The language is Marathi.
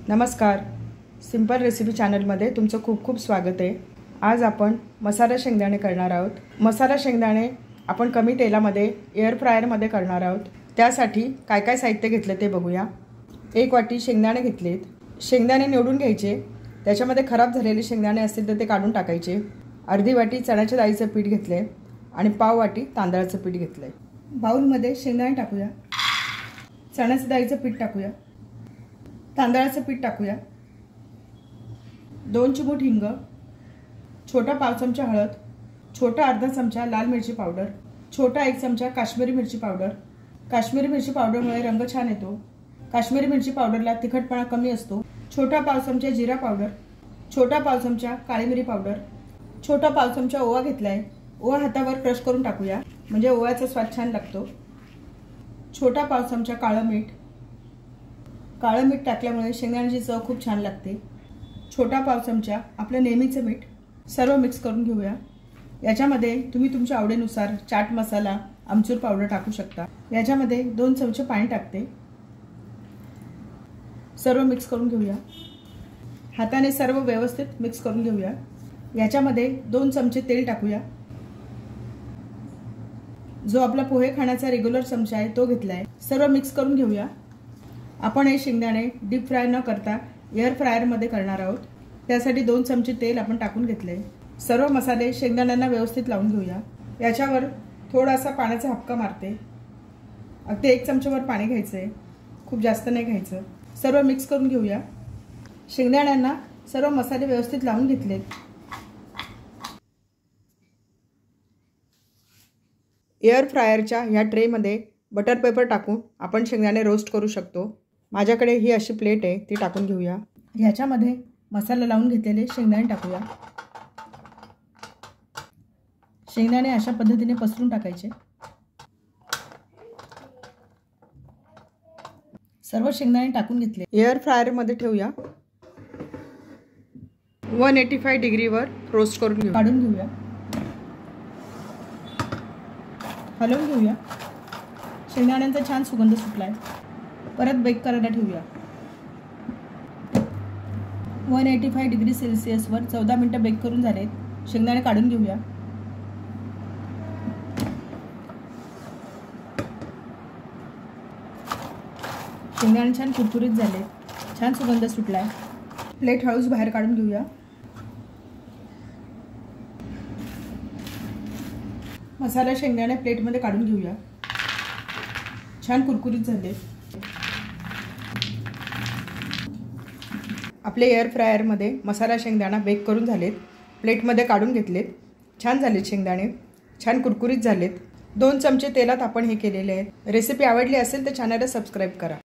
नमस्कार, सिंपल रेसिपी चॅनलमध्ये तुमचं खूप खूप स्वागत आहे। आज आपण मसाला शेंगदाणे करणार आहोत। मसाला शेंगदाणे आपण कमी तेलामध्ये एअर फ्रायरमध्ये करणार आहोत। त्यासाठी काय काय साहित्य घेतले ते बघूया। 1 वाटी शेंगदाणे घेतलेत। शेंगदाणे निवडून घ्यायचे। त्याच्यामध्ये खराब झालेले शेंगदाणे असतील तर ते काढून टाकायचे। अर्धी वाटी चण्याच्या डाळीचं पीठ घेतले आणि पाव वाटी तांदळाचं पीठ घेतले। बाउलमध्ये शेंगदाणे टाकूया, चण्याच्या डाळीचं पीठ टाकूया, तांदळाचं पीठ टाकूया, 2 चिमूट हिंग, छोटा पाव चमचा हळद, छोटा अर्धा चमचा लाल मिरची पावडर, छोटा 1 चमचा काश्मीरी मिरची पावडर। काश्मीरी मिरची पावडरमुळे रंग छान येतो। काश्मीरी मिरची पावडरला तिखटपणा कमी असतो। छोटा पाव चमचा जिरा पावडर, छोटा पाव चमचा काळी मिरी पावडर, छोटा पाव चमचा ओवा घेतलाय। ओवा हातावर क्रश करून टाकूया म्हणजे ओव्याचा स्वाद छान लागतो। छोटा पाव चमचा काळं मीठ। काळं मीठ टाकल्यामुळे शेंगदाण्याची चव खूप छान लागते। छोटा पाव चमचा आपलं नेहमीचं मीठ। सर्व मिक्स करून घेऊया। याच्यामध्ये तुम्ही तुमच्या आवडीनुसार चाट मसाला, आमचूर पावडर टाकू शकता। याच्यामध्ये 2 चमचे पाणी टाकते। सर्व मिक्स करून घेऊया। हाताने सर्व व्यवस्थित मिक्स करून घेऊया। याच्यामध्ये 2 चमचे तेल टाकूया। जो आपला पोहे खाण्याचा रेग्युलर चमचा आहे तो घेतलाय। सर्व मिक्स करून घेऊया। आपण हे शेंगदाणे डीप फ्राय न करता एअर फ्रायरमध्ये करणार आहोत। त्यासाठी 2 चमचे तेल आपण टाकून घेतले। सर्व मसाले शेंगदाण्यांना व्यवस्थित लावून घेऊया। याच्यावर थोडासा पाण्याचा हपका मारते। अगदी 1 चमचावर पाणी घ्यायचंय, खूप जास्त नाही घ्यायचं। सर्व मिक्स करून घेऊया। शेंगदाण्यांना सर्व मसाले व्यवस्थित लावून घेतलेत। एअर फ्रायरच्या ह्या ट्रेमध्ये बटर पेपर टाकून आपण शेंगदाणे रोस्ट करू शकतो। माझ्याकडे ही अशी प्लेट आहे, ती टाकून घेऊया। ह्याच्यामध्ये मसाला लावून घेतलेले शेंगदाणे टाकूया। शेंगदाणे अशा पद्धतीने पसरून टाकायचे। सर्व शेंगदाणे टाकून घेतले। एअर फ्रायरमध्ये ठेवूया। 185 डिग्रीवर रोस्ट करून घेऊ। काढून घेऊया, हलवून घेऊया। शेंगदाण्यांचा छान सुगंध सुटलाय। परत बेक करायला ठेवूया। 185 डिग्री सेल्सिअसवर 14 मिनिटं बेक करून झालेत। शेंगदाणे काढून घेऊया। शेंगदाणे छान कुरकुरीत झाले, छान सुगंध सुटलाय। प्लेट हळूच बाहेर काढून घेऊया। मसाला शेंगदाणे प्लेटमध्ये काढून घेऊया। छान कुरकुरीत झाले। आपले एअर फ्रायरमध्ये मसाला शेंगदाणा बेक करून झालेत। प्लेटमध्ये काढून घेतलेत। छान झालेत शेंगदाणे, छान कुरकुरीत झालेत। 2 चमचे तेलात आपण हे केलेले आहे। रेसिपी आवडली असेल तर चॅनलला सबस्क्राईब करा।